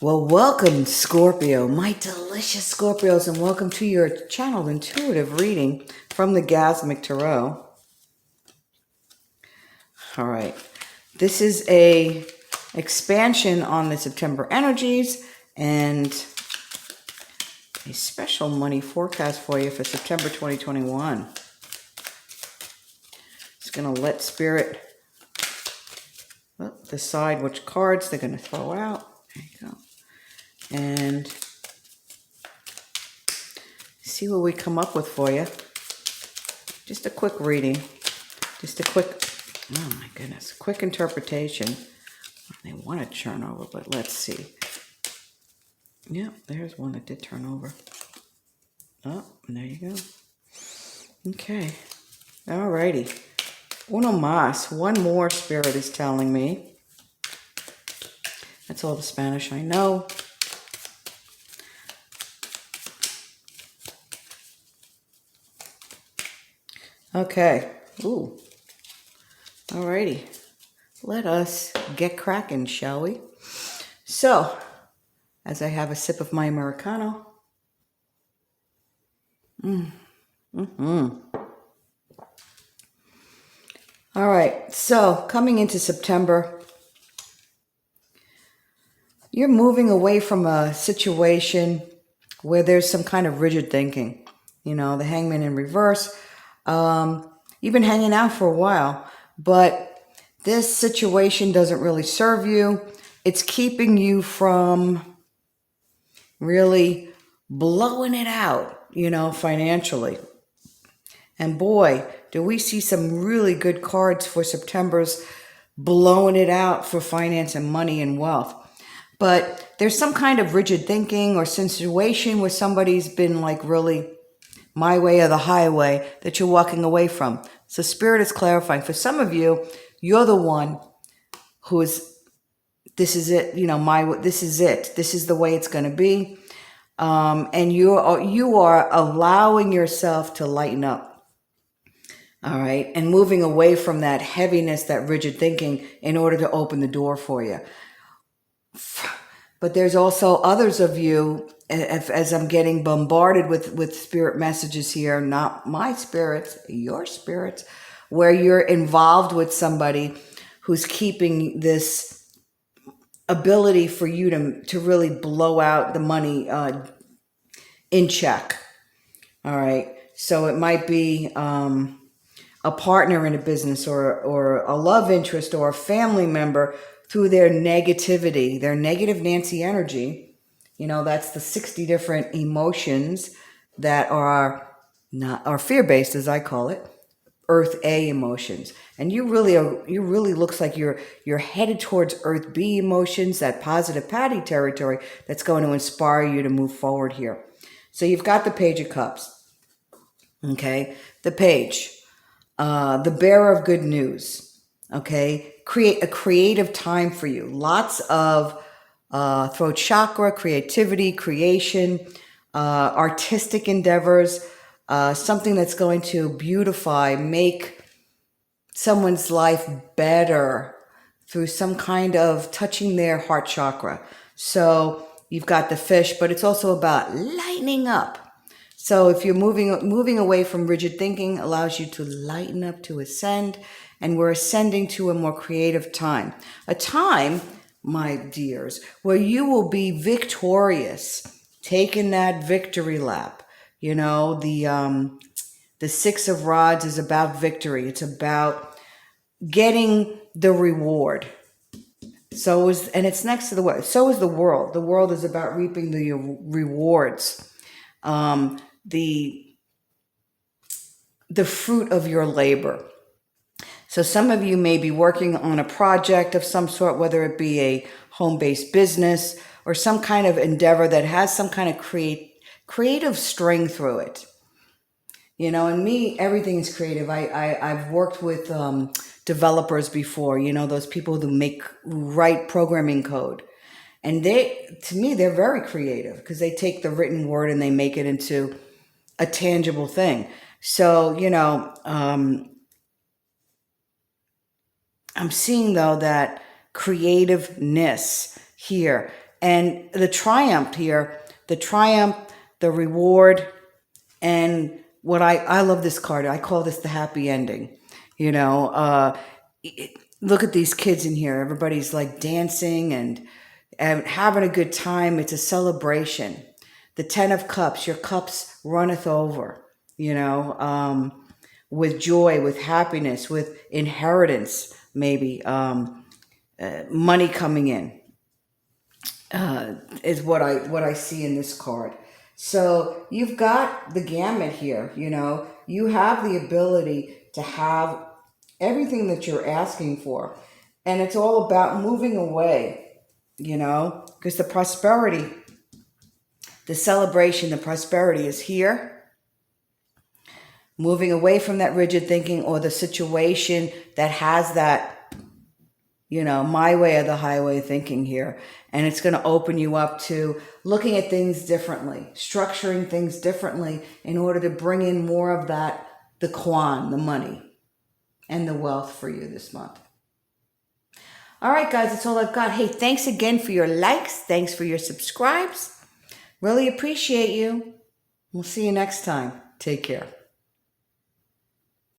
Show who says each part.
Speaker 1: Well, welcome, Scorpio, my delicious Scorpios, and welcome to your channel intuitive reading from the Gasmic Tarot. All right, this is a expansion on the September energies and a special money forecast for you for September 2021. Just gonna let Spirit decide which cards they're gonna throw out. There you go. And see what we come up with for you. Just a quick reading. Just a quick, oh my goodness, quick interpretation. They want to turn over, but let's see. Yep, there's one that did turn over. Oh, and there you go. Okay. Alrighty. Uno más. One more, Spirit is telling me. That's all the Spanish I know. Okay. Ooh. Alrighty. Let us get cracking, shall we? So, as I have a sip of my Americano. All right. So, coming into September, you're moving away from a situation where there's some kind of rigid thinking. You know, the Hangman in reverse. You've been hanging out for a while, but this situation doesn't really serve you. It's keeping you from really blowing it out, you know, financially. And boy, do we see some really good cards for September's blowing it out for finance and money and wealth. But there's some kind of rigid thinking or situation where somebody's been like really my way or the highway that you're walking away from. So Spirit is clarifying. For some of you, you're the one who is, this is it, you know, this is it. This is the way it's going to be. And you are allowing yourself to lighten up. All right. And moving away from that heaviness, that rigid thinking in order to open the door for you. But there's also others of you, as I'm getting bombarded with spirit messages here, not my spirits, your spirits, where you're involved with somebody who's keeping this ability for you to really blow out the money in check. All right. So it might be a partner in a business or a love interest or a family member through their negativity, their negative Nancy energy. You know, that's the 60 different emotions that are fear-based, as I call it, Earth A emotions. And you really looks like you're headed towards Earth B emotions, that positive Patty territory that's going to inspire you to move forward here. So you've got the Page of Cups. Okay, the Page, the bearer of good news. Okay, create a creative time for you. Lots of throat chakra, creativity, creation, artistic endeavors, something that's going to beautify, make someone's life better through some kind of touching their heart chakra. So you've got the fish, but it's also about lightening up. So if you're moving away from rigid thinking, allows you to lighten up, to ascend, and we're ascending to a more creative time. A time, my dears, where you will be victorious, taking that victory lap. You know, the Six of Rods is about victory. It's about getting the reward. And it's next to the what? So is the world. The world is about reaping the rewards. The fruit of your labor. So some of you may be working on a project of some sort, whether it be a home-based business or some kind of endeavor that has some kind of creative string through it. You know, and me, everything is creative. I've worked with developers before, you know, those people who write programming code. And to me, they're very creative because they take the written word and they make it into a tangible thing. So, you know, I'm seeing, though, that creativeness here, And the triumph here, the triumph, the reward, and what I love this card. I call this the happy ending. Look at these kids in here. Everybody's like dancing and having a good time. It's a celebration. The 10 of Cups, your cups runneth over, with joy, with happiness, with inheritance, maybe, money coming in, is what I see in this card. So you've got the gamut here, you have the ability to have everything that you're asking for. And it's all about moving away, because the prosperity, the celebration, the prosperity is here. Moving away from that rigid thinking or the situation that has that, my way or the highway thinking here. And it's going to open you up to looking at things differently, structuring things differently in order to bring in more of that, the quan, the money, and the wealth for you this month. All right, guys, that's all I've got. Hey, thanks again for your likes. Thanks for your subscribes. Really appreciate you. We'll see you next time. Take care.